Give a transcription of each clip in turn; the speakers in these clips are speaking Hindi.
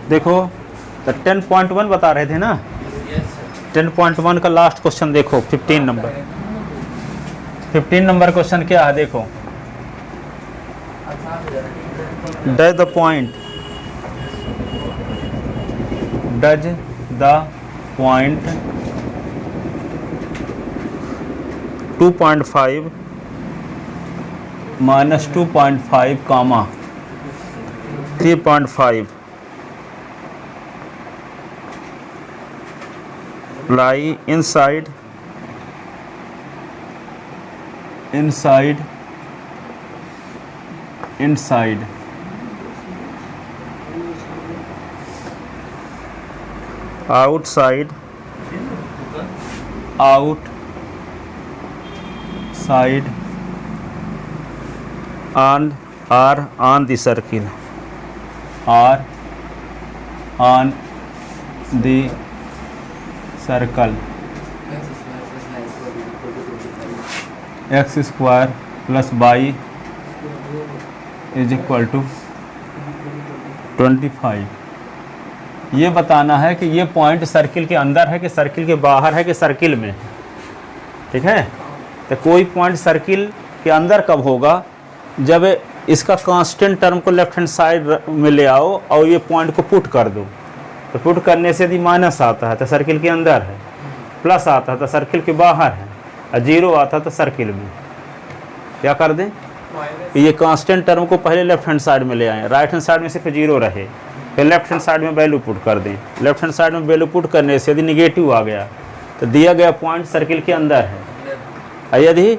देखो तो 10.1 बता रहे थे ना, 10.1 का लास्ट क्वेश्चन देखो, 15 नंबर। 15 नंबर क्वेश्चन क्या है देखो, does the point 2.5 minus 2.5 comma 3.5 lie inside outside and are on the circle, x square plus y is equal to 25। ये बताना है कि ये पॉइंट सर्किल के अंदर है कि सर्किल के बाहर है कि सर्किल में है। ठीक है, तो कोई पॉइंट सर्किल के अंदर कब होगा, जब इसका कांस्टेंट टर्म को लेफ्ट हैंड साइड में ले आओ और ये पॉइंट को पुट कर दो। तो पुट करने से यदि माइनस आता है तो सर्किल के अंदर है, प्लस आता है तो सर्किल के बाहर है, और जीरो आता है तो सर्किल में। क्या कर दें, ये कांस्टेंट टर्म को पहले लेफ्ट हैंड साइड में ले आए, राइट हैंड साइड में सिर्फ जीरो रहे, फिर लेफ्ट हैंड साइड में वैल्यू पुट कर दें। लेफ्ट हैंड साइड में वैल्यू पुट करने से यदि निगेटिव आ गया तो दिया गया पॉइंट सर्किल के अंदर है, और यदि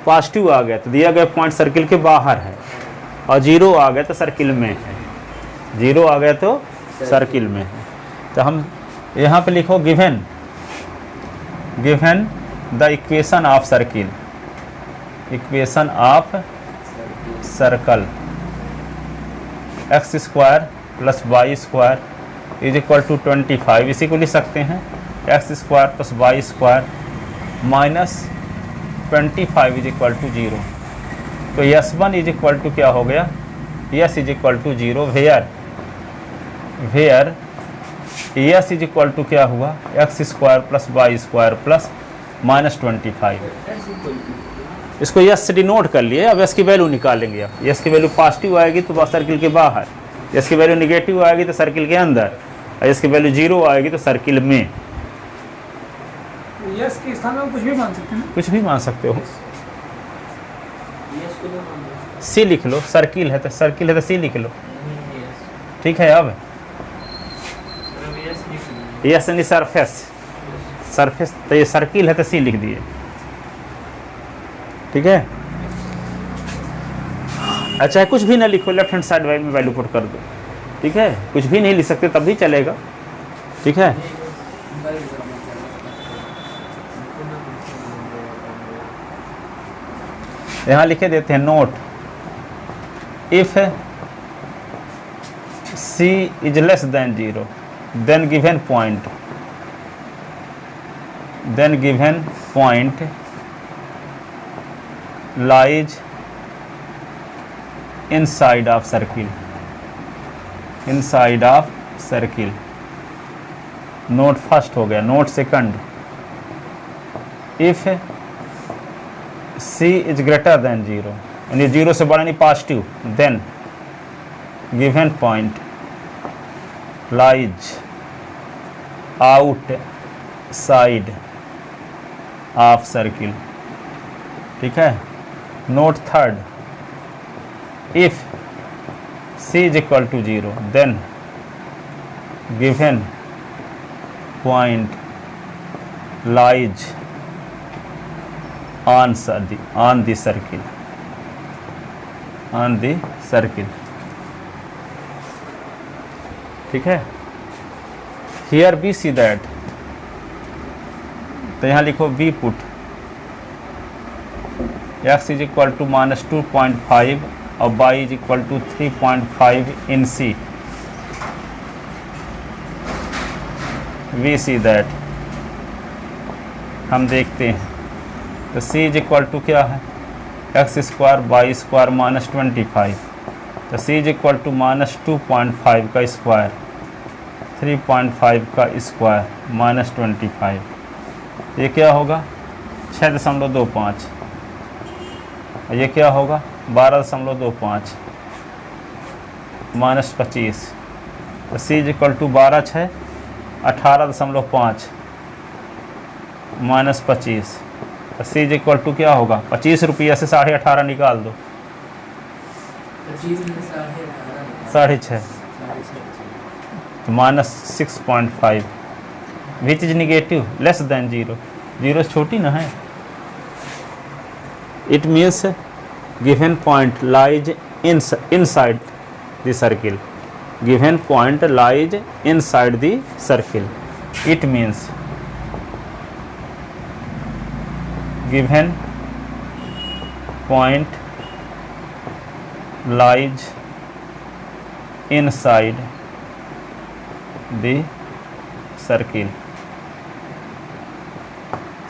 पॉजिटिव आ गया तो दिया गया पॉइंट सर्किल के बाहर है, और जीरो आ गया तो सर्किल में है, जीरो आ गया तो सर्किल में है। तो हम यहाँ पे लिखो given the equation of circle, equation of circle x square plus y square is equal to 25। इसी को लिख सकते हैं x square plus y square minus 25 is equal to 0। तो S1 इज इक्वल टू क्या हो गया, S is equal to 0 where S is equal to क्या हुआ, x square plus y square plus minus 25। इसको यस से डिनोट कर लिए। अब एस की वैल्यू निकालेंगे। अब एस की वैल्यू पॉजिटिव आएगी तो सर्किल के बाहर, एस की वैल्यू निगेटिव आएगी तो सर्किल के अंदर, और एस की वैल्यू जीरो आएगी तो सर्किल में। यस के स्थान में कुछ भी मान सकते हैं, कुछ भी मान सकते हो। सी लिख लो, सर्किल है तो सी लिख लो। ठीक है, अब यस यानी सरफेस तो ये सर्किल है तो सी लिख दिए। ठीक है, अच्छा कुछ भी ना लिखो, लेफ्ट हैंड साइड में वैल्यू पुट कर दो। ठीक है, कुछ भी नहीं लिख सकते तब भी चलेगा। ठीक है, यहाँ लिखे देते हैं note, if C is less than 0 then given point lies inside of circle. Note first हो गया। Note second, if C is greater than 0 यानी 0 से बड़ा नहीं positive, then given point lies outside of circle. ठीक है, note third, if C is equal to 0 then given point lies on the circle। ठीक है, here we see that, तो यहाँ लिखो V put x is equal to minus 2.5 और y is equal to 3.5 in C। we see that, हम देखते हैं तो C इज इक्वल टू क्या है, x square y square minus 25। तो तो c is equal to minus 2.5 का स्क्वायर, 3.5 का स्क्वायर माइनस 25, ये क्या होगा 6.25, ये क्या होगा 12.25 माइनस 25, तो c is equal to 12 6 18.5 minus 25, तो c इज इक्वल टू क्या होगा 25 रुपये से 18.5 निकाल दो, 6.5 तो minus 6.5 which is negative less than 0, 0 छोटी ना है। It means given point lies inside the circle, given point lies inside the circle, it means given point lies inside the circle.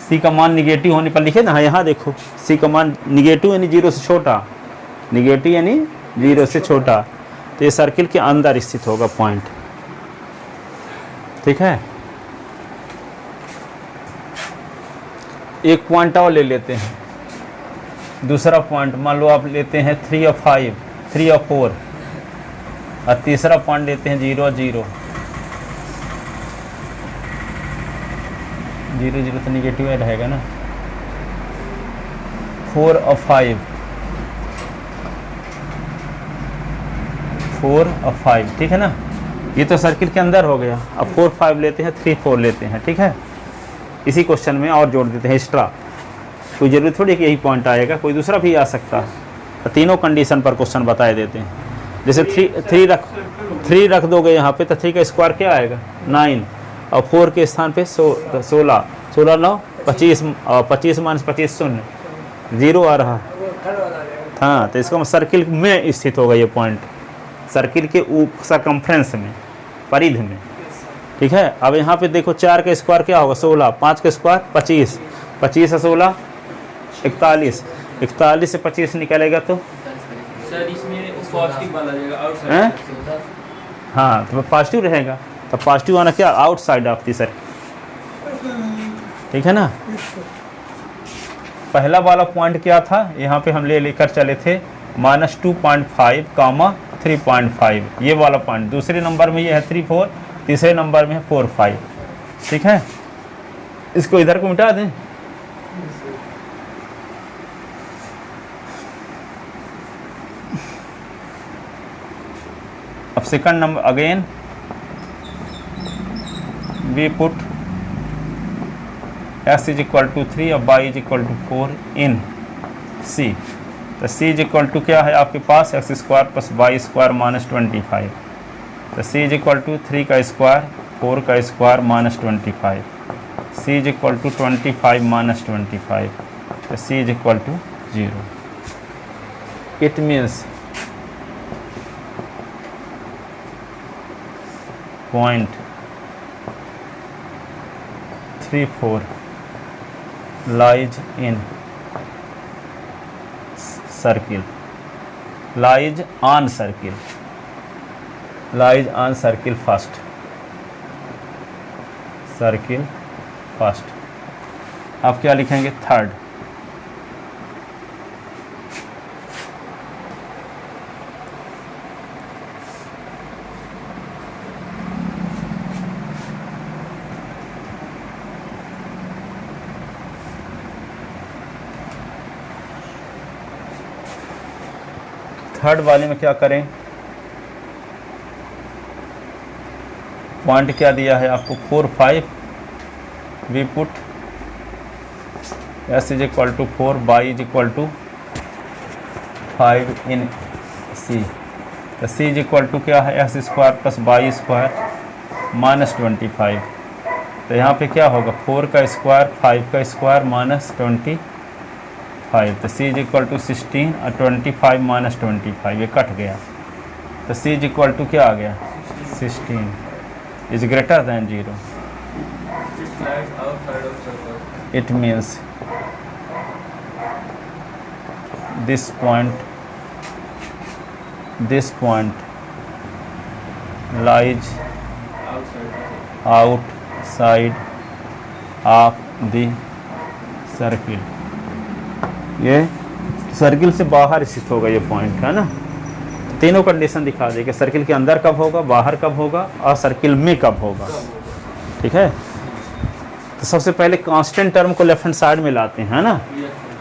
C का मान निगेटिव होने पर लिखे ना, यहाँ देखो सी का मान निगेटिव यानी 0 से छोटा, निगेटिव यानी 0 से छोटा, तो ये सर्किल के अंदर स्थित होगा पॉइंट, ठीक है। एक पॉइंट और ले लेते हैं, दूसरा पॉइंट मान लो आप लेते हैं 3 और 5, 3 और 4, और तीसरा पॉइंट लेते हैं 0 और 0, 0 0 तो निगेटिव ही रहेगा ना, 4 और 5, 4 और 5, ठीक है ना। ये तो सर्किल के अंदर हो गया। अब 4 5 लेते हैं, 3 4 लेते हैं, ठीक है। इसी क्वेश्चन में और जोड़ देते हैं एक्स्ट्रा, कोई ज़रूरत थोड़ी कि यही पॉइंट आएगा, कोई दूसरा भी आ सकता है। तो तीनों कंडीशन पर क्वेश्चन बताए देते हैं। जैसे 3 रख दोगे यहाँ पे, तो 3 का स्क्वायर क्या आएगा 9, और 4 के स्थान पे 16, 16 9 25, 25 माइनस 25 0, 0 आ रहा। हाँ, तो इसका सर्किल में स्थित होगा ये पॉइंट, सर्किल के सरकमफ्रेंस में, परिधि में, ठीक है। अब यहाँ पे देखो 4 का स्क्वायर क्या होगा 16, 5 का स्क्वायर 25, 25 से 16 41, 41 से 25 निकलेगा तो सर इसमें पॉजिटिव वाला जाएगा आउटसाइड, हाँ तो पॉजिटिव रहेगा, तो पॉजिटिव आना क्या आउटसाइड ऑफ दी सर्किल, ठीक है ना। पहला वाला पॉइंट क्या था, यहाँ पे हम लेकर चले थे -2.5 कामा 3.5, ये वाला पॉइंट। दूसरे नंबर में ये है 3 4, तीसरे नंबर में है 4 5, ठीक है। इसको इधर को मिटा दें, अब second number again we put s is equal to 3 और y is equal to 4 in c। तो c इज इक्वल टू क्या है आपके पास x square plus y square minus 25, तो c इज इक्वल टू 3 का स्क्वायर 4 का square minus 25, c is equal to 25 minus 25, तो c is equal to 0। It means point 3 4 lies in circle, lies on circle, lies on circle first, circle first। आप क्या लिखेंगे थर्ड, थर्ड वाले में क्या करें, पॉइंट क्या दिया है आपको 4 5, we put s is equal to 4, y is equal to 5 in c। तो c इज इक्वल टू क्या है s square plus y square minus 25। तो यहाँ पे क्या होगा 4 का स्क्वायर 5 का स्क्वायर माइनस 25, तो c इज इक्वल टू 16 और 25 माइनस 25 ये कट गया, तो c इज इक्वल टू क्या आ गया 16 is greater than 0। It means this this point lies outside of the circle, ये सर्किल से बाहर स्थित होगा ये पॉइंट, है ना। तीनों कंडीशन दिखा देगा, सर्किल के अंदर कब होगा, बाहर कब होगा और सर्किल में कब होगा, ठीक है। तो सबसे पहले कांस्टेंट टर्म को लेफ्ट हैंड साइड में लाते हैं, है ना,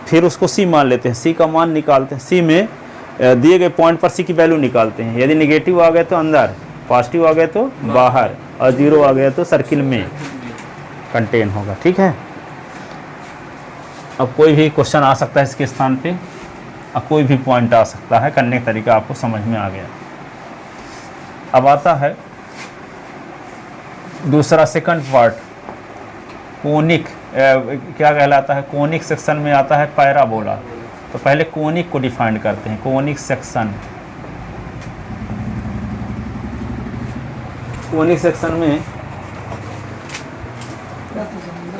फिर उसको सी मान लेते हैं, सी का मान निकालते हैं, सी में दिए गए पॉइंट पर सी की वैल्यू निकालते हैं। यदि नेगेटिव आ गए तो अंदर, पॉजिटिव आ गए तो बाहर और जीरो आ गया तो सर्किल में कंटेन होगा, ठीक है। अब कोई भी क्वेश्चन आ सकता है इसके स्थान पे, अब कोई भी पॉइंट आ सकता है, करने का तरीका आपको समझ में आ गया। अब आता है दूसरा सेकंड पार्ट, कोनिक क्या कहलाता है, कोनिक सेक्शन में आता है पैराबोला। तो पहले कोनिक को डिफाइन करते हैं, कोनिक सेक्शन। कोनिक सेक्शन में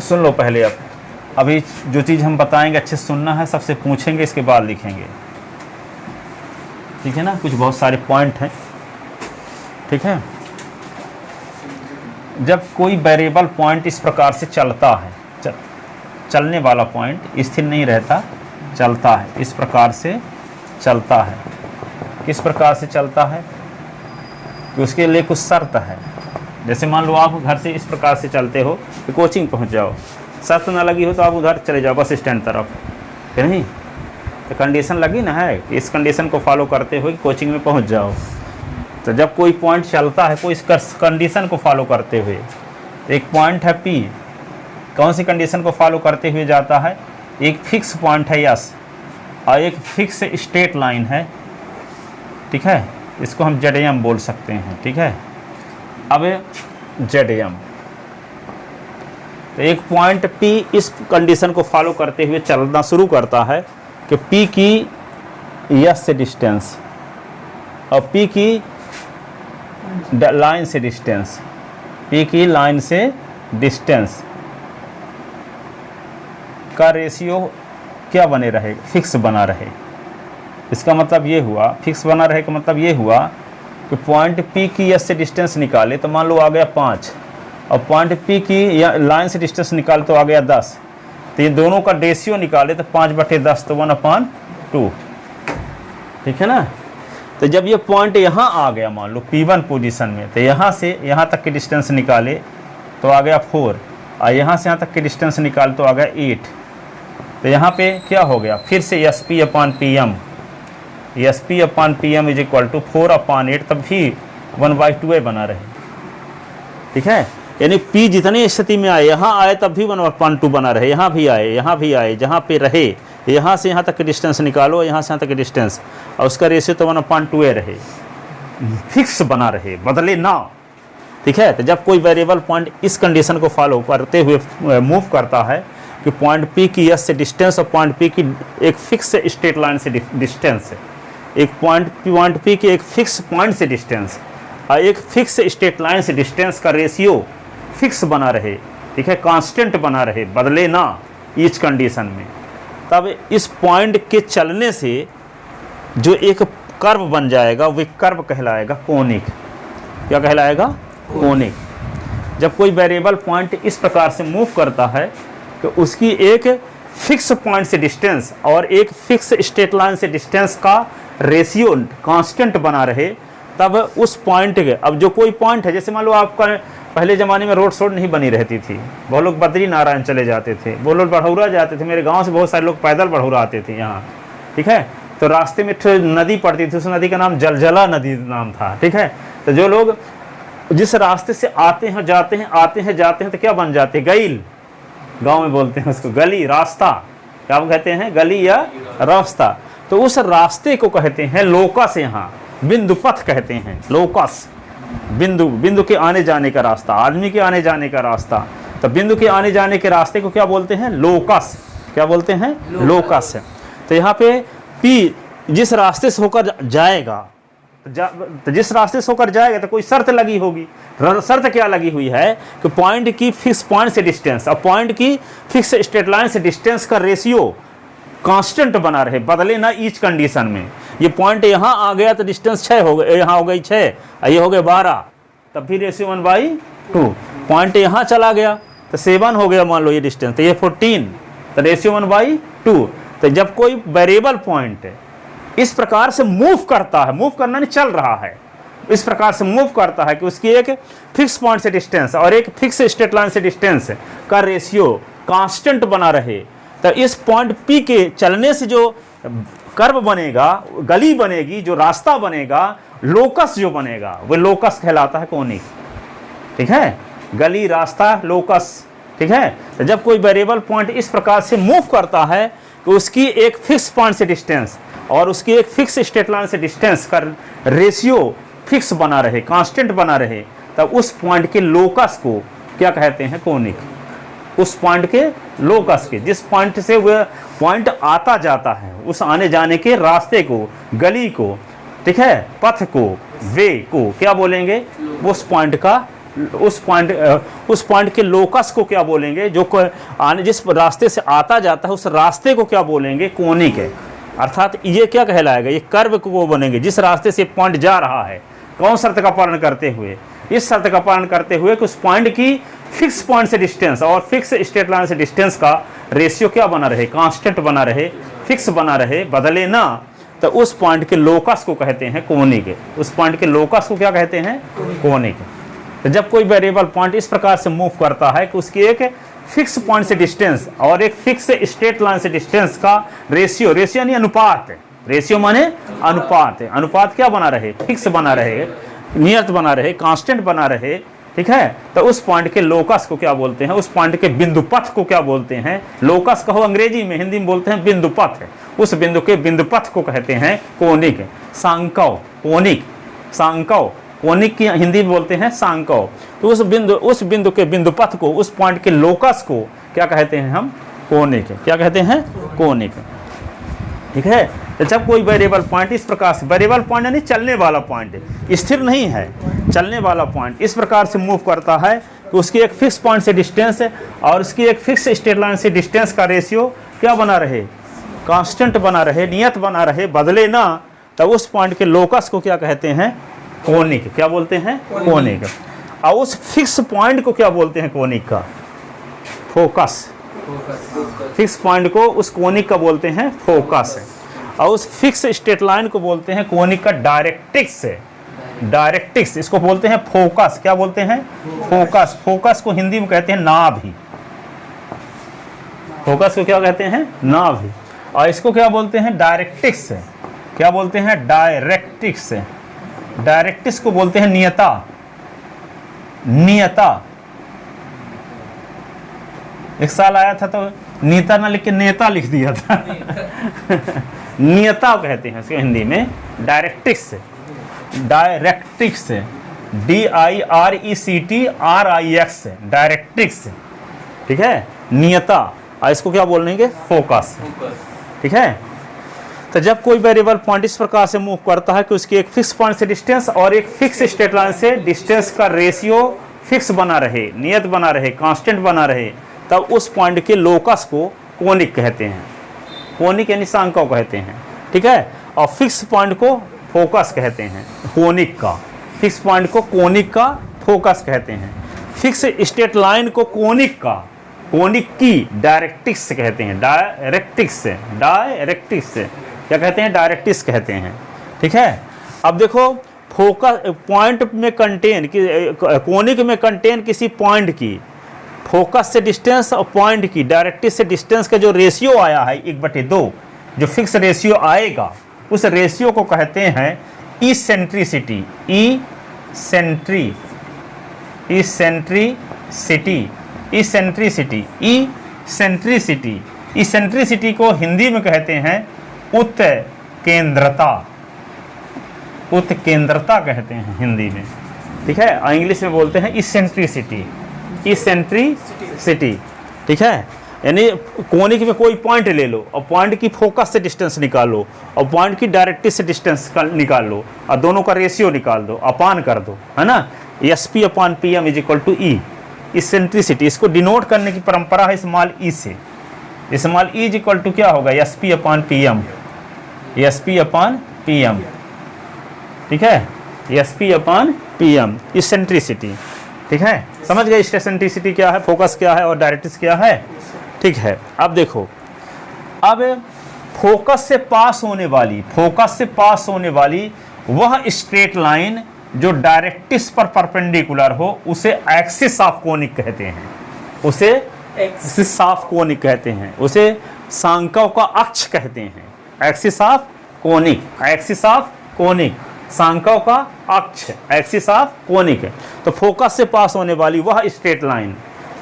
सुन लो पहले, आप अभी जो चीज़ हम बताएंगे अच्छे से सुनना है, सबसे पूछेंगे इसके बाद लिखेंगे, ठीक है ना। कुछ बहुत सारे पॉइंट हैं, ठीक है। जब कोई वेरिएबल पॉइंट इस प्रकार से चलता है, चलने वाला पॉइंट स्थिर नहीं रहता, चलता है, इस प्रकार से चलता है। किस प्रकार से चलता है कि उसके लिए कुछ शर्त है। जैसे मान लो आप घर से इस प्रकार से चलते हो कि कोचिंग पहुंच जाओ, शर्त ना लगी हो तो आप उधर चले जाओ बस स्टैंड तरफ, कि नहीं, तो कंडीशन लगी ना है कि इस कंडीशन को फॉलो करते हुए कोचिंग में पहुंच जाओ। तो जब कोई पॉइंट चलता है कोई इस कंडीशन को फॉलो करते हुए, तो एक पॉइंट है पी, कौन सी कंडीशन को फॉलो करते हुए जाता है, एक फिक्स पॉइंट है यस, और एक फिक्स स्ट्रेट लाइन है, ठीक है। इसको हम जेडएम बोल सकते हैं, ठीक है। अब जेडएम, तो एक पॉइंट P इस कंडीशन को फॉलो करते हुए चलना शुरू करता है कि P की यस से डिस्टेंस और P की लाइन से डिस्टेंस, P की लाइन से डिस्टेंस का रेशियो क्या बने रहे, फिक्स बना रहे। इसका मतलब ये हुआ, फिक्स बना रहे का मतलब ये हुआ कि पॉइंट P की यस से डिस्टेंस निकाले तो मान लो आ गया 5, और पॉइंट P की या लाइन से डिस्टेंस निकाले तो आ गया 10, तो ये दोनों का रेशियो निकाले तो 5/10 तो 1/2, ठीक है ना। तो जब ये पॉइंट यहाँ आ गया मान लो P1 पोजीशन में, तो यहाँ से यहाँ तक की डिस्टेंस निकाले तो आ गया 4, और यहाँ से यहाँ तक की डिस्टेंस निकाले तो आ गया 8। तो यहाँ पे क्या हो गया, फिर से SP/PM, SP/PM = 4/8, तब भी 1/2 बना रहे, ठीक है। यानी P जितने स्थिति में आए, यहाँ आए तब भी 1/2 बना रहे, यहाँ भी आए, यहाँ भी आए, जहाँ पे रहे यहाँ से यहाँ तक की डिस्टेंस निकालो, यहाँ से यहाँ तक की डिस्टेंस, और उसका रेशियो तो 1/2 रहे, फिक्स बना रहे, बदले ना, ठीक है। तो जब कोई वेरिएबल पॉइंट इस कंडीशन को फॉलो करते हुए मूव करता है कि पॉइंट P की यस से डिस्टेंस और पॉइंट P की एक फिक्स स्ट्रेट लाइन से डिस्टेंस, एक पॉइंट P की एक फिक्स पॉइंट से डिस्टेंस और एक फिक्स स्ट्रेट लाइन से डिस्टेंस का रेशियो फिक्स बना रहे, ठीक है, कांस्टेंट बना रहे, बदले ना ईच कंडीशन में, तब इस पॉइंट के चलने से जो एक कर्व बन जाएगा वो कर्व कहलाएगा कोनिक। क्या कहलाएगा, कोनिक। जब कोई वेरिएबल पॉइंट इस प्रकार से मूव करता है तो उसकी एक फिक्स पॉइंट से डिस्टेंस और एक फिक्स स्ट्रेट लाइन से डिस्टेंस का रेशियो कांस्टेंट बना रहे, तब उस पॉइंट के, अब जो कोई पॉइंट है, जैसे मान लो आपका पहले ज़माने में रोड नहीं बनी रहती थी, बहुत लोग बद्री नारायण चले जाते थे, बहुत लोग बढ़ौरा जाते थे, मेरे गांव से बहुत सारे लोग पैदल बढ़ौरा आते थे यहाँ, ठीक है। तो रास्ते में नदी पड़ती थी, उस नदी का नाम जलजला नदी नाम था, ठीक है। तो जो लोग जिस रास्ते से आते हैं जाते हैं, आते हैं जाते हैं, तो क्या बन जाते हैं, गईल, गाँव में बोलते हैं उसको, गली रास्ता, क्या कहते हैं, गली या रास्ता। तो उस रास्ते को कहते हैं लोकस, यहाँ बिंदु पथ कहते हैं, लोकस, बिंदु के आने जाने का रास्ता, आदमी के आने जाने का रास्ता। तो बिंदु के आने जाने के रास्ते को क्या बोलते हैं, लोकस। क्या बोलते हैं, लोकस। तो यहाँ पे P जिस रास्ते से होकर जाएगा, तो जिस रास्ते से होकर जाएगा तो कोई शर्त लगी होगी। शर्त क्या लगी हुई है कि पॉइंट की फिक्स पॉइंट से डिस्टेंस और पॉइंट की फिक्स स्ट्रेट लाइन से डिस्टेंस का रेशियो कांस्टेंट बना रहे, बदले ना ईच कंडीशन में। ये पॉइंट यहाँ आ गया तो डिस्टेंस 6 हो गई, यहाँ हो गई 6, ये हो गए 12, तब फिर रेशियो 1/2। पॉइंट यहाँ चला गया तो 7 हो गया, मान लो ये डिस्टेंस, तो ये 14, तो रेशियो 1/2। तो जब कोई वेरिएबल पॉइंट इस प्रकार से मूव करता है, मूव करना नहीं, चल रहा है, इस प्रकार से मूव करता है कि उसकी एक फिक्स पॉइंट से डिस्टेंस और एक फिक्स स्ट्रेट लाइन से डिस्टेंस का रेशियो कांस्टेंट बना रहे, तो इस पॉइंट P के चलने से जो कर्व बनेगा, गली बनेगी, जो रास्ता बनेगा, लोकस जो बनेगा, वो लोकस कहलाता है कोनिक। ठीक है, गली, रास्ता, लोकस। ठीक है, तो जब कोई वेरिएबल पॉइंट इस प्रकार से मूव करता है तो उसकी एक फिक्स पॉइंट से डिस्टेंस और उसकी एक फिक्स स्ट्रेट लाइन से डिस्टेंस का रेशियो फिक्स बना रहे, कांस्टेंट बना रहे, तब उस पॉइंट के लोकस को क्या कहते हैं? कोनिक। उस पॉइंट के लोकस के, जिस पॉइंट से वह पॉइंट आता जाता है, उस आने जाने के रास्ते को, गली को, ठीक है, पथ को, वे को क्या बोलेंगे? उस पॉइंट का, उस पॉइंट के लोकस को क्या बोलेंगे? जो आने जिस रास्ते से आता जाता है उस रास्ते को क्या बोलेंगे? कोनिक है। अर्थात ये क्या कहलाएगा? ये कर्व को बनेंगे जिस रास्ते से पॉइंट जा रहा है। कौन शर्त का पालन करते हुए? इस शर्त का पालन करते हुए कि उस पॉइंट की फिक्स पॉइंट से डिस्टेंस और फिक्स स्ट्रेट लाइन से डिस्टेंस का रेशियो क्या बना रहे? कांस्टेंट बना रहे, फिक्स बना रहे, बदले ना। तो उस पॉइंट के लोकस को कहते हैं कोनिक। उस पॉइंट के लोकस को क्या कहते हैं? कोनिक। तो जब कोई वेरिएबल पॉइंट इस प्रकार से मूव करता है कि उसकी एक फिक्स पॉइंट से डिस्टेंस और एक फिक्स स्ट्रेट लाइन से डिस्टेंस का रेशियो, रेशियो यानी अनुपात, रेशियो माने अनुपात है, अनुपात क्या बना रहे? फिक्स बना रहे, नियत बना रहे, कांस्टेंट बना रहे। ठीक है, तो उस पॉइंट के लोकस को क्या बोलते हैं? उस पॉइंट के बिंदु पथ को क्या बोलते हैं? लोकस कहो अंग्रेजी में, हिंदी में बोलते हैं बिंदु पथ। उस बिंदु के बिंदु पथ को कहते हैं कोनिक। सांकव, कोनिक, सांकव, कोनिक की हिंदी में बोलते हैं सांकव। तो उस बिंदु के बिंदु पथ को, उस पॉइंट के लोकस को क्या कहते हैं हम? कोनिक। क्या कहते हैं? कोनिक। ठीक है, तो जब कोई वेरिएबल पॉइंट इस प्रकार से, वेरिएबल पॉइंट यानी चलने वाला पॉइंट, स्थिर नहीं है, चलने वाला पॉइंट इस प्रकार से मूव करता है तो उसकी एक फिक्स पॉइंट से डिस्टेंस है और उसकी एक फिक्स स्ट्रेट लाइन से डिस्टेंस का रेशियो क्या बना रहे? कांस्टेंट बना रहे, नियत बना रहे, बदले ना। तब उस पॉइंट के लोकस को क्या कहते हैं? कोनिक। क्या बोलते हैं? कोनिक। और उस फिक्स पॉइंट को क्या बोलते हैं? कोनिक का फोकस। फिक्स पॉइंट को उस कोनिक का बोलते हैं फोकस। और उस फिक्स स्ट्रेट लाइन को बोलते हैं कोनिक का डायरेक्ट्रिक्स। डायरेक्ट्रिक्स, इसको बोलते हैं फोकस। क्या बोलते हैं? फोकस। फोकस को हिंदी में कहते हैं नाभि। फोकस को क्या कहते हैं? नाभि। और इसको क्या बोलते हैं? डायरेक्ट्रिक्स। क्या बोलते हैं? डायरेक्ट्रिक्स। डायरेक्ट्रिक्स को बोलते हैं नियता। नियता। एक साल आया था तो नेता ना लिख के नेता लिख दिया था। नियता कहते हैं इसको हिंदी में। Directrix, directrix, DIRECTRIX, directrix. ठीक है, नियता। और इसको क्या बोलेंगे? फोकस। ठीक है, तो जब कोई वेरिएबल पॉइंट इस प्रकार से मूव करता है कि उसकी एक फिक्स पॉइंट से डिस्टेंस और एक फिक्स स्ट्रेट लाइन से डिस्टेंस का रेशियो फिक्स बना रहे, नियत बना रहे, कांस्टेंट बना रहे, तब उस पॉइंट के लोकस को कोनिक कहते हैं। कोनिक यानी सांकव कहते हैं। ठीक है, और फिक्स पॉइंट को फोकस कहते हैं, कोनिक का। फिक्स पॉइंट को कोनिक का फोकस कहते हैं। फिक्स स्ट्रेट लाइन को कोनिक का, कोनिक की डायरेक्ट्रिक्स कहते हैं। डायरेक्ट्रिक्स, डायरेक्ट्रिक्स क्या कहते हैं? डायरेक्ट्रिक्स कहते हैं। ठीक है, अब देखो फोकस पॉइंट में कंटेन, कोनिक में कंटेन किसी पॉइंट की फोकस से डिस्टेंस और पॉइंट की डायरेक्ट्रिक्स से डिस्टेंस का जो रेशियो आया है 1/2, जो फिक्स रेशियो आएगा, उस रेशियो को कहते हैं eccentricity. Eccentricity, eccentricity, eccentricity. Eccentricity को हिंदी में कहते हैं उत्केंद्रता। उत्केंद्रता कहते हैं हिंदी में। ठीक है, और इंग्लिश में बोलते हैं इसेंट्रिसिटी। इसेंट्रिसिटी। ठीक है, यानी कोनिक में कोई पॉइंट ले लो और पॉइंट की फोकस से डिस्टेंस निकालो और पॉइंट की डायरेक्ट्रिक्स से डिस्टेंस निकाल लो और दोनों का रेशियो निकाल दो, अपान कर दो, है ना। SP/PM = E। इसेंट्रिसिटी, इसको डिनोट करने की परंपरा है स्मॉल ई से। स्मॉल ई = क्या होगा? SP/PM। SP/PM PM, ठीक है, SP/PM इसेंट्रिसिटी, ठीक है। समझ गए इसेंट्रिसिटी क्या है, फोकस क्या है और डायरेक्ट्रिक्स क्या है, ठीक है। अब देखो, अब फोकस से पास होने वाली वह स्ट्रेट लाइन जो डायरेक्ट्रिक्स पर परपेंडिकुलर हो उसे एक्सिस ऑफ कोनिक कहते हैं, उसे एक्सिस ऑफ कोनिक कहते हैं, उसे सांकों का अक्ष कहते हैं। Axis of conic, axis of conic, सांकों का अक्ष, एक्सिस ऑफ कोनिक। तो फोकस से पास होने वाली वह स्ट्रेट लाइन,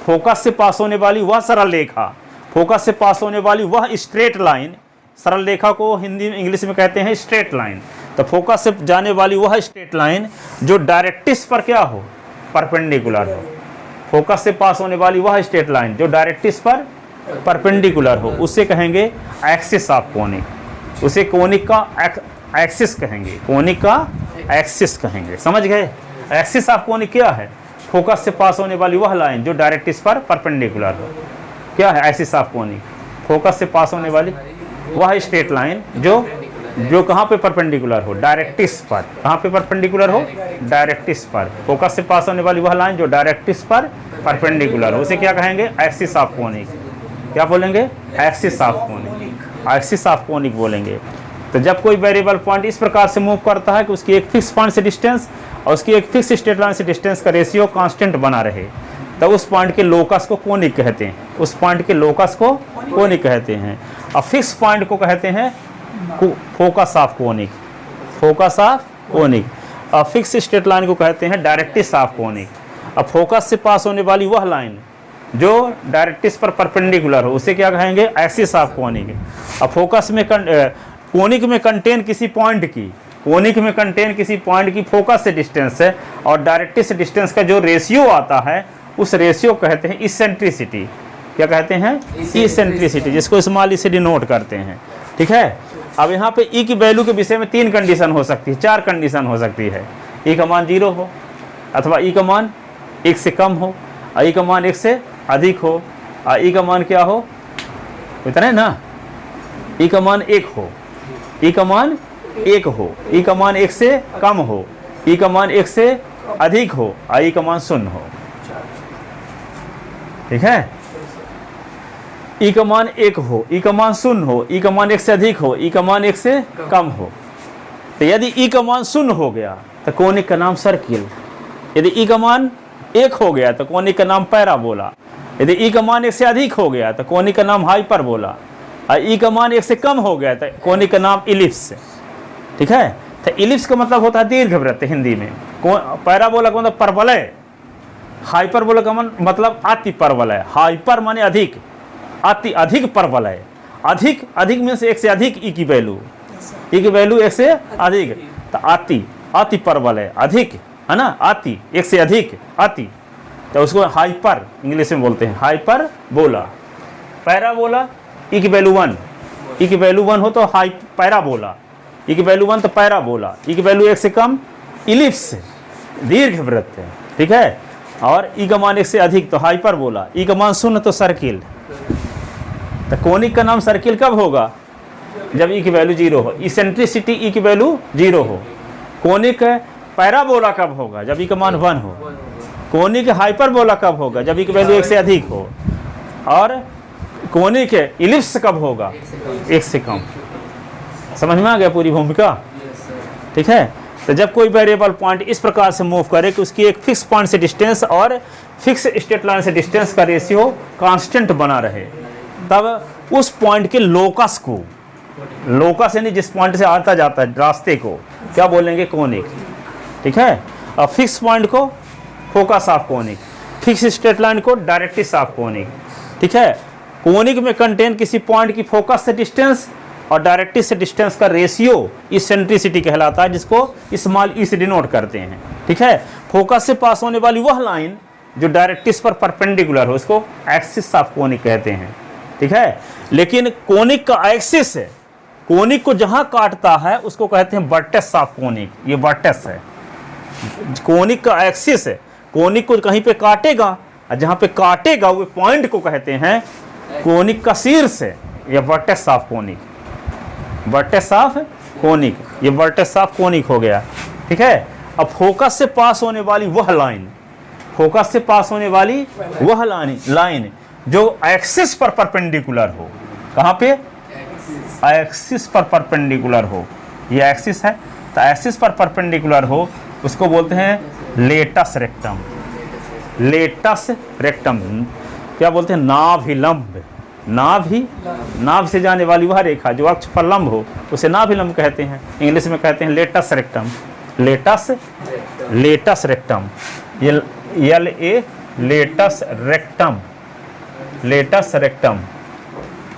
फोकस से पास होने वाली वह सरल रेखा, फोकस से पास होने वाली वह स्ट्रेट लाइन, सरल रेखा को हिंदी में इंग्लिश में कहते हैं स्ट्रेट लाइन। तो फोकस से जाने वाली वह स्ट्रेट लाइन जो डायरेक्ट्रिक्स पर क्या हो, परपेंडिकुलर हो। फोकस से पास होने वाली वह स्ट्रेट लाइन जो डायरेक्ट्रिक्स पर परपेंडिकुलर हो उसे कहेंगे एक्सिस ऑफ कोनिक, उसे कोनिक का एक्सिस कहेंगे, कोनिक का एक्सिस कहेंगे। समझ गए? एक्सिस ऑफ कोनिक क्या है? फोकस से पास होने वाली वह लाइन जो डायरेक्ट्रिक्स पर परपेंडिकुलर हो, क्या है एक्सिस ऑफ कोनिक? फोकस से पास होने वाली वह स्ट्रेट लाइन जो कहाँ पे परपेंडिकुलर हो, डायरेक्ट्रिक्स पर। कहाँ पे परपेंडिकुलर हो? डायरेक्ट्रिक्स पर। फोकस से पास होने वाली वह लाइन जो डायरेक्ट्रिक्स पर परपेंडिकुलर हो उसे क्या कहेंगे? Axis of conic. क्या बोलेंगे? Axis of conic, axis of conic बोलेंगे। तो जब कोई वेरिएबल पॉइंट इस प्रकार से मूव करता है कि उसकी एक फिक्स पॉइंट से डिस्टेंस और उसकी एक फिक्स स्ट्रेट लाइन से डिस्टेंस का रेशियो कांस्टेंट बना रहे, तो उस पॉइंट के लोकस को कोनिक कहते हैं, उस पॉइंट के लोकस को कोनिक कहते हैं। और फिक्स पॉइंट को कहते हैं focus of conic, focus of conic. और फिक्स स्ट्रेट लाइन को कहते हैं डायरेक्ट्रिक्स ऑफ कोनिक। अब फोकस से पास होने वाली वह लाइन जो डायरेक्ट्रिक्स पर परपेंडिकुलर हो उसे क्या कहेंगे? Axis of conic. अब फोकस में कोनिक में कंटेन किसी पॉइंट की, कोनिक में कंटेन किसी पॉइंट की फोकस से डिस्टेंस है और डायरेक्ट्रिक्स से डिस्टेंस का जो रेशियो आता है उस रेशियो कहते हैं इसेंट्रिसिटी। क्या कहते हैं? इसेंट्रिसिटी, जिसको स्मॉल ई से डिनोट करते हैं। ठीक है। अब यहाँ पे ई की वैल्यू के विषय में 3 कंडीशन हो सकती है, 4 कंडीशन हो सकती है। ई का मान 0 हो, अथवा ई का मान 1 से कम हो, और ई का मान 1 से अधिक हो, और ई का मान क्या हो? इतना है ना, ई का मान 1 हो, ई का मान 1 हो, ई का मान 1 से कम हो, ई का मान 1 से अधिक हो, और ई का मान 0 हो। ठीक है। ई का मान 1 हो, ई का मान 0 हो, ई का मान 1 से अधिक हो, ई का मान 1 से कम हो। तो यदि ई का मान 0 हो गया तो कोनिक का नाम सर्किल। यदि ई का मान 1 हो गया तो कोनिक का नाम पैराबोला। यदि ई का मान 1 से अधिक हो गया तो कोनिक का नाम हाइपरबोला। और ई का मान 1 से कम हो गया तो कोनिक का नाम इलिप्स। ठीक है। तो इलिप्स का मतलब होता है दीर्घवृत्त हिंदी में। पैराबोला का मतलब परवलय, हाइपरबोला का मतलब अति परवलय। हाइपर माने अधिक, अति अधिक परवलय। अधिक, अधिक में से 1 से अधिक ई की वैल्यू, ई की वैल्यू 1 से अधिक, तो अति, अति परवलय, अधिक है ना, अति 1 से अधिक, अति, तो उसको हाइपर इंग्लिश में बोलते हैं, हाइपर बोला। पैराबोला ई की वैल्यू 1, ई की वैल्यू 1 हो तो हाई पैराबोला, ई की वैल्यू 1 तो पैराबोला, ई की वैल्यू 1 से कम इलिप्स, दीर्घवृत्त है। ठीक है। और ई का मान 1 से अधिक तो हाइपरबोला, ई का मान 0 तो सर्किल। तो कोनिक का नाम सर्किल कब होगा? जब ई की वैल्यू 0 हो, इसेंट्रिसिटी ई की वैल्यू 0 हो। कोनिक पैराबोला कब होगा? जब ई का मान 1 हो। कोनिक हाइपरबोला कब होगा? जब ई की वैल्यू 1 से अधिक हो। और कोनिक इलिप्स कब होगा? 1 से कम। समझ में आ गया पूरी भूमिका? ठीक है। तो जब कोई वेरिएबल पॉइंट इस प्रकार से मूव करे कि उसकी एक फिक्स पॉइंट से डिस्टेंस और फिक्स स्ट्रेट लाइन से डिस्टेंस का रेशियो कांस्टेंट बना रहे, तब उस पॉइंट के लोकस को, लोकस यानी जिस पॉइंट से आता जाता है रास्ते को, क्या बोलेंगे? कोनिक। ठीक है। और फिक्स पॉइंट को focus of conic, fix straight line को डायरेक्ट्रिक्स ऑफ कोनिक। ठीक है। कोनिक में कंटेन किसी पॉइंट की फोकस से डिस्टेंस और डायरेक्ट्रिक्स से डिस्टेंस का रेशियो इसेंट्रिसिटी कहलाता है, जिसको स्मॉल ई से डिनोट करते हैं। ठीक है। फोकस से पास होने वाली वह लाइन जो डायरेक्ट्रिक्स पर परपेंडिकुलर हो उसको एक्सिस ऑफ कोनिक कहते हैं। ठीक है। लेकिन कोनिक का एक्सिस है, कोनिक को जहां काटता है उसको कहते हैं वर्टेक्स ऑफ कोनिक। ये वर्टेक्स है, कोनिक का एक्सिस है। कोनिक को कहीं पे काटेगा और जहां पे काटेगा वो पॉइंट को कहते हैं कोनिक का शीर्ष है, या vertex of conic, vertex of conic, ये वर्टेक्स ऑफ कोनिक हो गया, ठीक है। अब फोकस से पास होने वाली वह लाइन, फोकस से पास होने वाली वह लाइन जो एक्सिस पर परपेंडिकुलर हो, कहाँ पे, एक्सिस पर परपेंडिकुलर हो, ये एक्सिस है तो एक्सिस पर परपेंडिकुलर हो, उसको बोलते हैं लेटस रेक्टम। लेटस रेक्टम क्या बोलते हैं, नाभिलंब। नाभ से जाने वाली वह रेखा जो अक्ष पर लंब हो उसे नाभिलंब कहते हैं, इंग्लिश में कहते हैं latus rectum. Latus rectum, LA latus rectum, latus rectum,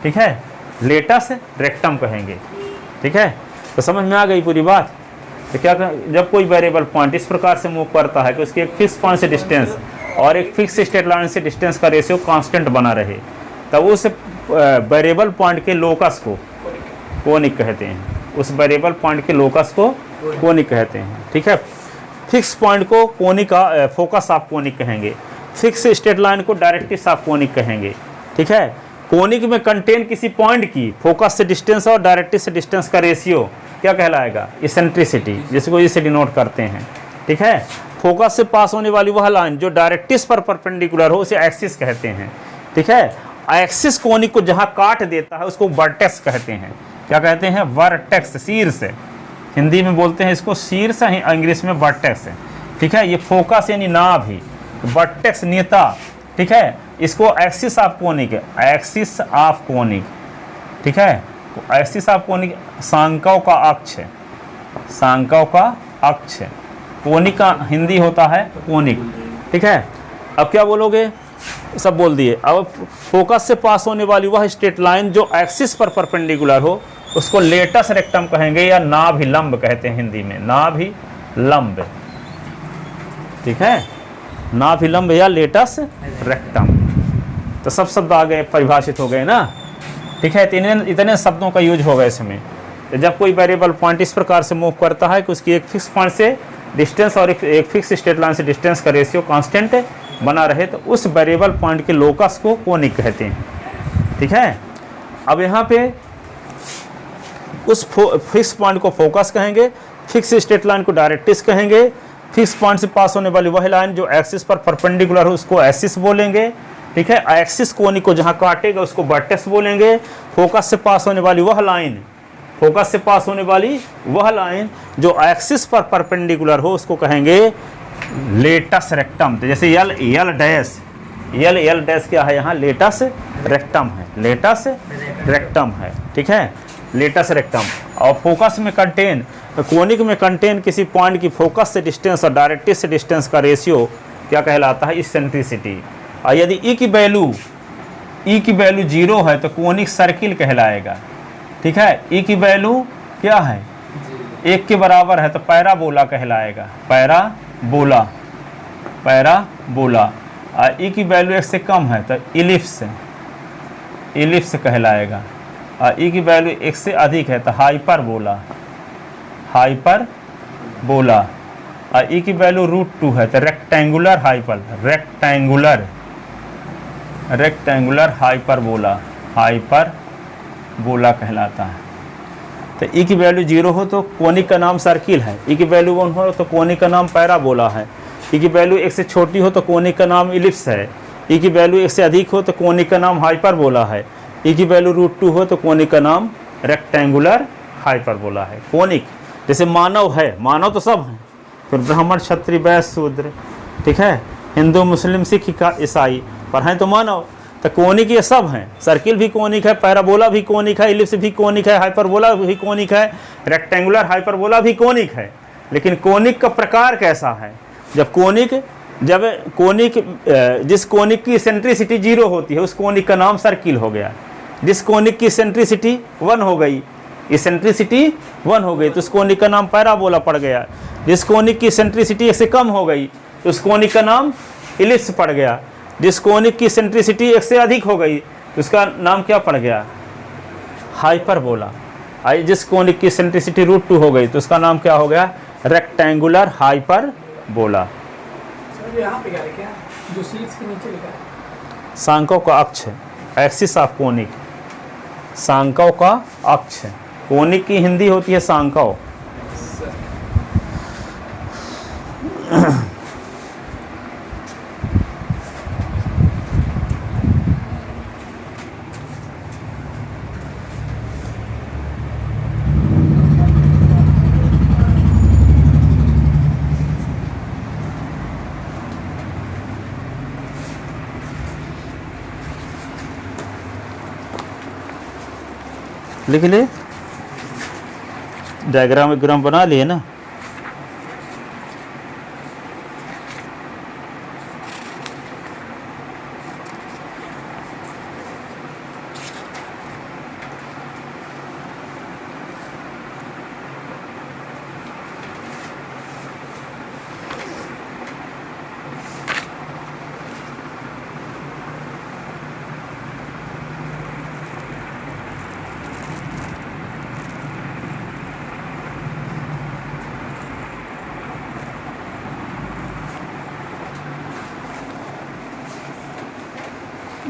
ठीक है, लेटस रेक्टम कहेंगे, ठीक है। तो समझ में आ गई पूरी बात। तो क्या जब कोई वेरिएबल पॉइंट इस प्रकार से मूव करता है कि उसकी एक फिक्स पॉइंट से डिस्टेंस और एक फिक्स स्ट्रेट लाइन से डिस्टेंस का रेशियो कांस्टेंट बना रहे, तब उस वेरिएबल पॉइंट के लोकस को कोनिक कहते हैं। उस वेरिएबल पॉइंट के लोकस को कोनिक कहते हैं, ठीक है। फिक्स पॉइंट को कोनिक फोकस ऑफ कोनिक कहेंगे, फिक्स स्ट्रेट लाइन को डायरेक्ट्रिक्स ऑफ कोनिक कहेंगे, ठीक है। कोनिक में कंटेन किसी पॉइंट की फोकस से डिस्टेंस और डायरेक्ट्रिक्स से डिस्टेंस का रेशियो क्या कहलाएगा, इसेंट्रिसिटी, जिसको इसे डिनोट करते हैं, ठीक है। फोकस से पास होने वाली वह लाइन जो डायरेक्ट्रिक्स पर परपेंडिकुलर हो उसे एक्सिस कहते हैं, ठीक है। एक्सिस कोनिक को जहां काट देता है उसको वर्टेक्स कहते हैं। क्या कहते हैं, वर्टेक्स, शीर्ष, हिंदी में बोलते हैं इसको शीर्ष, इंग्लिश में वर्टेक्स, ठीक है। ये फोकस यानी नाभ ही, वर्टेक्स नेता, ठीक है। इसको axis of conic, axis of conic, ठीक है। एक्सिस ऑफ कोनिक सांकव का अक्ष, सांकव का अक्ष, कोनिक का हिंदी होता है कोनिक, ठीक है। अब क्या बोलोगे, सब बोल दिए। अब फोकस से पास होने वाली वह स्ट्रेट लाइन जो एक्सिस पर परपेंडिकुलर हो उसको लेटस रेक्टम कहेंगे या नाभिलंब कहते हैं हिंदी में, नाभिलंब, ठीक है, नाभिलंब या लेटस रेक्टम। तो सब शब्द आ गए, परिभाषित हो गए ना, ठीक है। इतने शब्दों का यूज होगा इसमें। तो जब कोई वेरिएबल पॉइंट इस प्रकार से मूव करता है कि उसकी एक फिक्स पॉइंट से डिस्टेंस और एक फिक्स स्ट्रेट लाइन से डिस्टेंस का रेशियो कांस्टेंट बना रहे तो उस वेरिएबल पॉइंट के लोकस को कोनिक कहते हैं, ठीक है। अब यहाँ पे उस फिक्स पॉइंट को फोकस कहेंगे, फिक्स स्ट्रेट लाइन को डायरेक्ट्रिक्स कहेंगे, फिक्स पॉइंट से पास होने वाली वह लाइन जो एक्सिस पर परपेंडिकुलर हो उसको एक्सिस बोलेंगे, ठीक है। एक्सिस कोनिक को जहाँ काटेगा उसको वर्टेक्स बोलेंगे। फोकस से पास होने वाली वह लाइन, फोकस से पास होने वाली वह लाइन जो एक्सिस पर परपेंडिकुलर हो उसको कहेंगे लेटस रेक्टम। तो जैसे एल डैश क्या है यहाँ, लेटस रेक्टम है, लेटस रेक्टम है, ठीक है, लेटस रेक्टम। और फोकस में कंटेन, कोनिक में कंटेन किसी पॉइंट की फोकस से डिस्टेंस और डायरेक्ट्रिक्स से डिस्टेंस का रेशियो क्या कहलाता है, इसेंट्रिसिटी। और यदि ई की वैल्यू 0 है तो कोनिक सर्किल कहलाएगा, ठीक है। ई की वैल्यू क्या है, 1 के बराबर है तो पैराबोला कहलाएगा, पैराबोला। और ई की वैल्यू 1 से कम है तो इलिप्स कहलाएगा। और ई की वैल्यू 1 से अधिक है तो हाइपरबोला। और ई की वैल्यू √2 है तो रेक्टेंगुलर हाइपरबोला कहलाता है। तो ई की वैल्यू 0 हो तो कोनिक का नाम सर्किल है, ई की वैल्यू 1 हो तो कोनिक का नाम पैराबोला है, ई की वैल्यू 1 से छोटी हो तो कोनिक का नाम इलिप्स है, ई की वैल्यू 1 से अधिक हो तो कोनिक का नाम हाइपरबोला है, ई की वैल्यू √2 हो तो कोनिक का नाम रेक्टेंगुलर हाइपरबोला है। कोनिक जैसे मानव है, मानव तो सब हैं, फिर ब्राह्मण क्षत्रिय वैश्य शूद्र, ठीक है, हिंदू मुस्लिम सिख ईसाई, पर हैं तो मानव। तो कोनिक ये सब हैं, सर्किल भी कोनिक है, पैराबोला भी कोनिक है, इलिप्स भी कोनिक है, हाइपरबोला भी कोनिक है, रेक्टेंगुलर हाइपरबोला भी कोनिक है। लेकिन कोनिक का प्रकार कैसा है, जब जिस कोनिक की इसेंट्रिसिटी 0 होती है उस कोनिक का नाम सर्किल हो गया। जिस कोनिक की इसेंट्रिसिटी 1 हो गई, तो उस कोनिक का नाम पैराबोला पड़ गया। जिस कोनिक की इसेंट्रिसिटी 1 से कम हो गई तो उस कोनिक का नाम इलिप्स पड़ गया। जिस कोनिक की इसेंट्रिसिटी 1 से अधिक हो गई तो उसका नाम क्या पड़ गया, हाइपरबोला। जिस कोनिक की इसेंट्रिसिटी √2 हो गई तो उसका नाम क्या हो गया, रेक्टेंगुलर हाइपरबोला। यहाँ पे क्या लिखा है, जो शीट्स के नीचे लिखा है, सांकव का अक्ष, एक्सिस ऑफ कोनिक, सांकव का अक्ष कोनिक की हिंदी होती है सांकव। लिख ले, डायग्राम विग्राम बना लिए ना।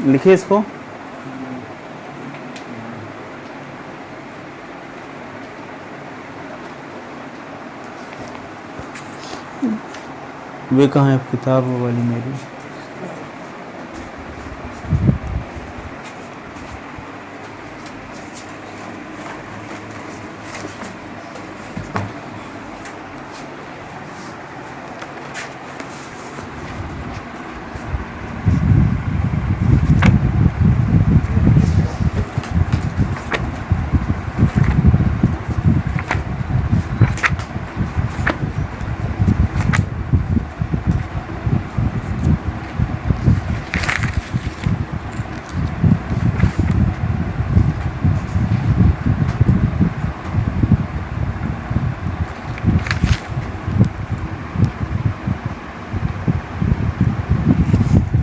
लिखिए इसको। वे कहाँ है किताब वाली मेरी?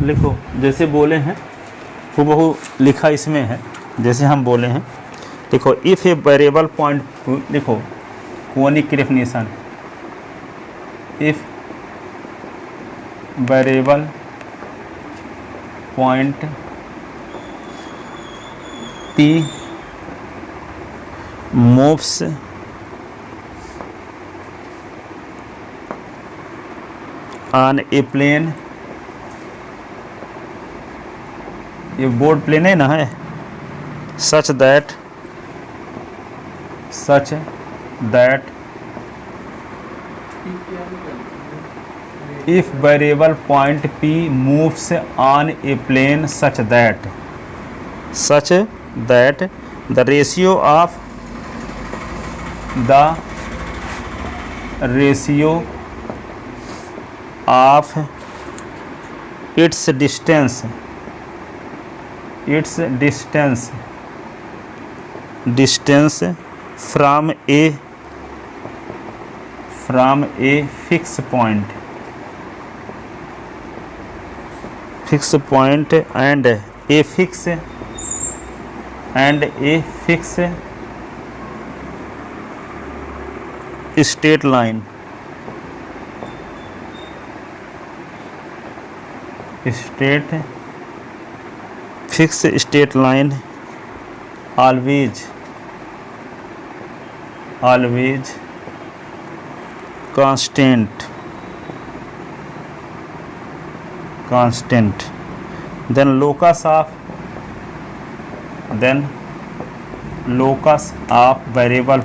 लिखो जैसे बोले हैं हूबहू लिखा इसमें है, जैसे हम बोले हैं। देखो इफ़ ए वेरिएबल पॉइंट, देखो कोनिक की definition, if variable point P moves on a plane, ये बोर्ड प्लेन है ना है, such that if variable point P moves on a plane such that the ratio of its distance from a fixed point and a fixed straight line always constant, then locus of variable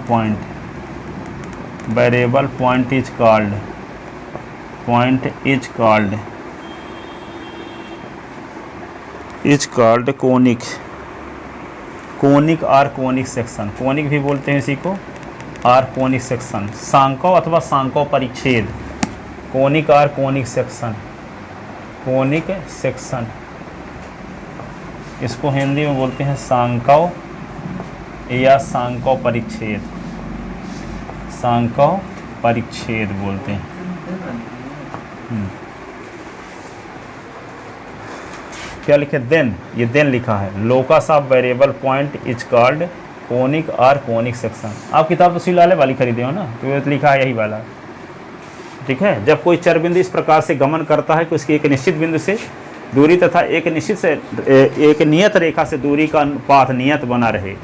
point is called conic और कोनिक सेक्शन। कोनिक भी बोलते हैं इसी को, और कोनिक सेक्शन, सांकव अथवा सांकव परिच्छेद, कोनिक और कोनिक सेक्शन, इसको हिंदी में बोलते हैं सांकव या सांकव परिच्छेद बोलते हैं। क्या लिखे? देन, ये देन लिखा है। Locus of variable point is called conic और कोनिक सेक्शन। आप किताब तो सिलाले वाली खरीदे हो ना, तो ये लिखा है यही वाला, ठीक है। जब कोई चर बिंदु इस प्रकार से गमन करता है कि उसकी एक निश्चित बिंदु से दूरी तथा एक नियत रेखा से दूरी का पाथ नियत बना रहे,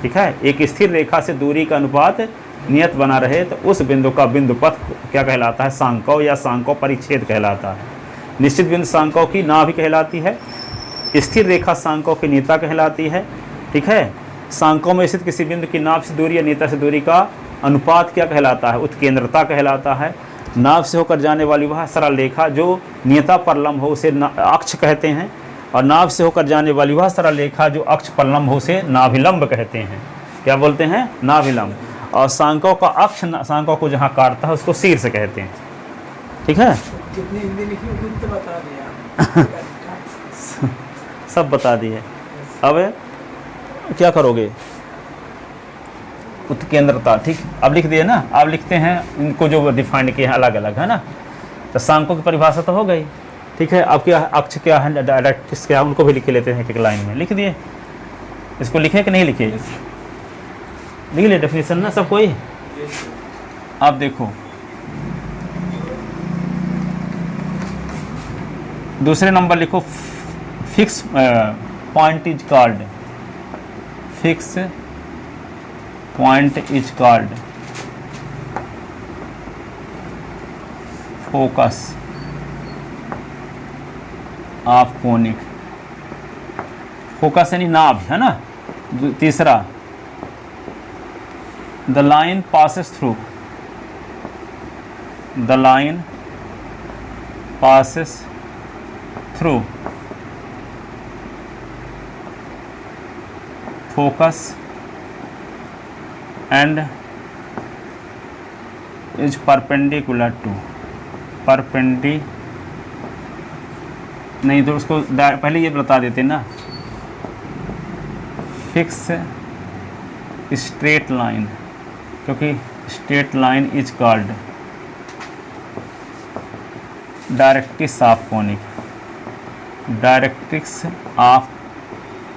ठीक है। एक स्थिर रेखा से दूरी का अनुपात नियत बना रहे तो उस बिंदु का बिंदु पथ क्या कहलाता है, सांकव या सांकव परिच्छेद कहलाता है। निश्चित बिंदु सांकव की नाभि कहलाती है, स्थिर रेखा सांकव की नेता कहलाती है, ठीक है। सांकव में स्थित किसी बिंदु की नाभ से दूरी या नेता से दूरी का अनुपात क्या कहलाता है, उत्केंद्रता कहलाता है। नाभ से होकर जाने वाली वह सरल रेखा जो नियता पर लंब हो उसे अक्ष कहते हैं, और नाभ से होकर जाने वाली वह सरल रेखा जो अक्ष पर लंब हो उसे नाभिलंब कहते हैं। क्या बोलते हैं, नाभिलंब। और सांकव का अक्ष सांकव को जहाँ काटता है उसको शीर्ष कहते हैं, ठीक है। जितनी हिंदी लिखी उतनी तो बता दिया सब बता दिए। अब क्या करोगे, उत्केंद्रता, ठीक। अब लिख दिए ना, अब लिखते हैं इनको जो डिफाइंड किए हैं अलग अलग, है ना। तो सांकों की परिभाषा तो हो गई, ठीक है। अब क्या अक्ष क्या है, डायरेक्ट्रिक्स क्या है, उनको भी लिख लेते हैं एक लाइन में, लिख दिए। इसको लिखें कि नहीं लिखे, लिख लिए डेफिनेशन ना सब कोई। अब देखो दूसरे नंबर लिखो, fix point is called, fix point is called focus of conic. Focus यानी नाभ, है ना। तीसरा, the line passes through, the line passes through focus and is perpendicular to, नहीं तो उसको पहले ये बता देते ना, फिक्स स्ट्रेट लाइन, क्योंकि straight line is called directrix of conic, directrix of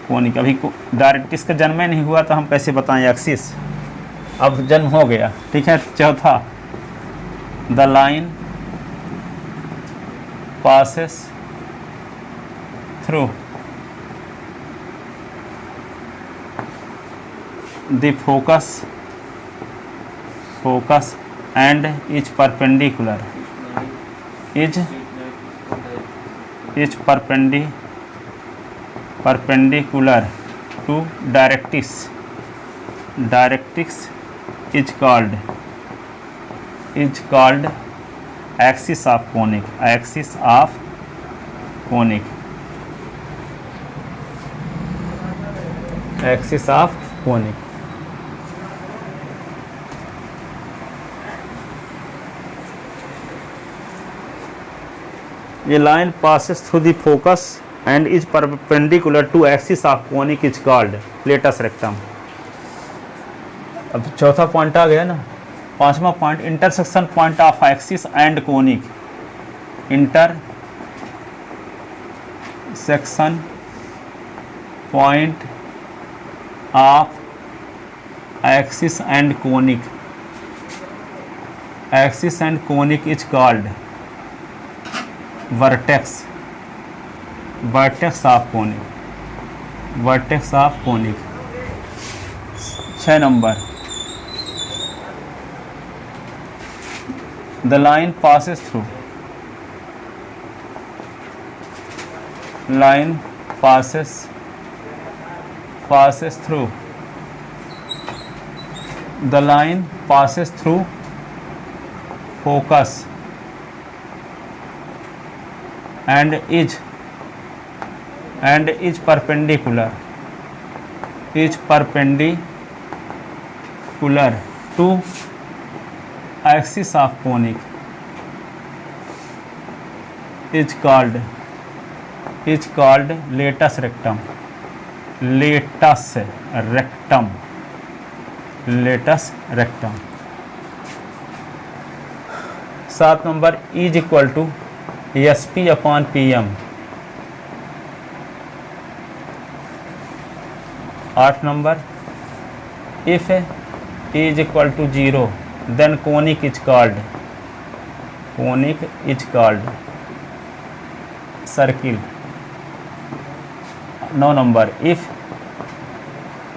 conic. अभी डायरेक्ट्रिक्स का जन्म नहीं हुआ तो हम कैसे बताएं एक्सिस, अब जन्म हो गया, ठीक है। चौथा, the line passes through the focus and is perpendicular, is perpendicular to directrix, directrix is called axis of conic, axis of conic, axis of conic। ये line passes through the focus and is perpendicular to axis of conic is called flatus rectum। अब चौथा पॉइंट आ गया ना। पांचवा point, intersection point of axis and conic, intersection point of axis and conic, axis and conic is called vertex, vertex of conic, vertex of conic. 6 number, the line passes through, line passes through, the line passes through focus and is perpendicular to axis of conic is called latus rectum, latus rectum। 7 number, is equal to SP upon PM। 8 number, if is equal to 0 then conic is called circle। 9 number, if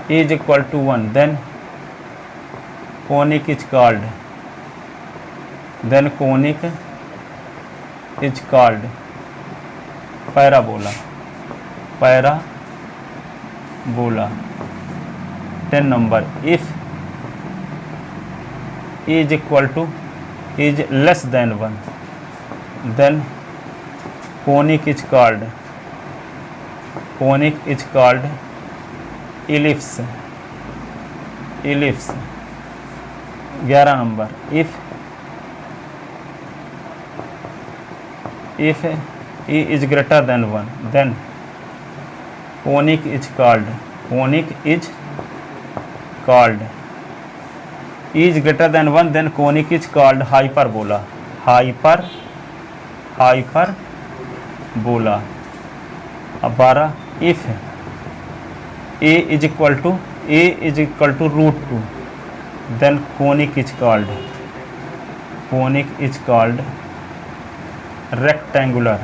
is equal to 1, then conic is called parabola. 10 number, if is less than 1, then conic is called ellipse. 11 number, if e is greater than 1, then conic is called e is greater than 1, then conic is called hyperbola. अब 12, if a is equal to root 2, then conic is called rectangular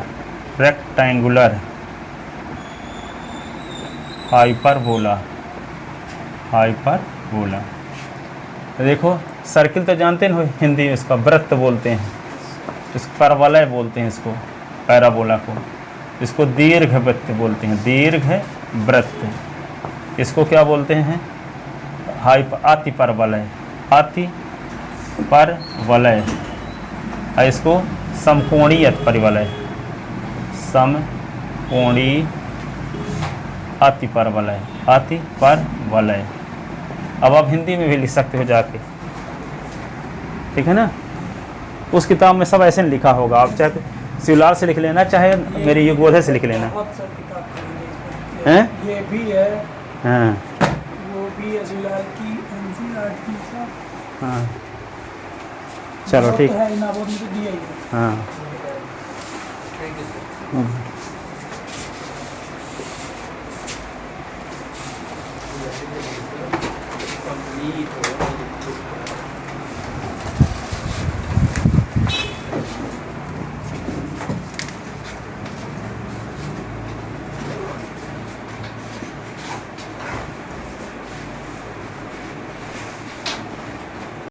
hyperbola. देखो सर्किल तो जानते हैं हिंदी में, इसका वृत्त बोलते हैं, इस परवलय बोलते हैं इसको, पैराबोला को। इसको दीर्घ वृत्त बोलते हैं, दीर्घ वृत्त। इसको क्या बोलते हैं? अति परवलय, इसको समकोणीय परिवलय, अति परवलय। अब आप हिंदी में भी लिख सकते हो जाके, ठीक है ना। उस किताब में सब ऐसे लिखा होगा, आप चाहे शिवलाल से लिख लेना, चाहे मेरी युगबोधे से लिख लेना। बहुत सारी किताब खरीदी हैं? ये भी है, हाँ वो भी है शिवलाल की, NCERT की सब। हाँ चलो बहुत ठीक है, इनामत में तो दिया ही है। हाँ थैंक यू सर। कंप्लीट हो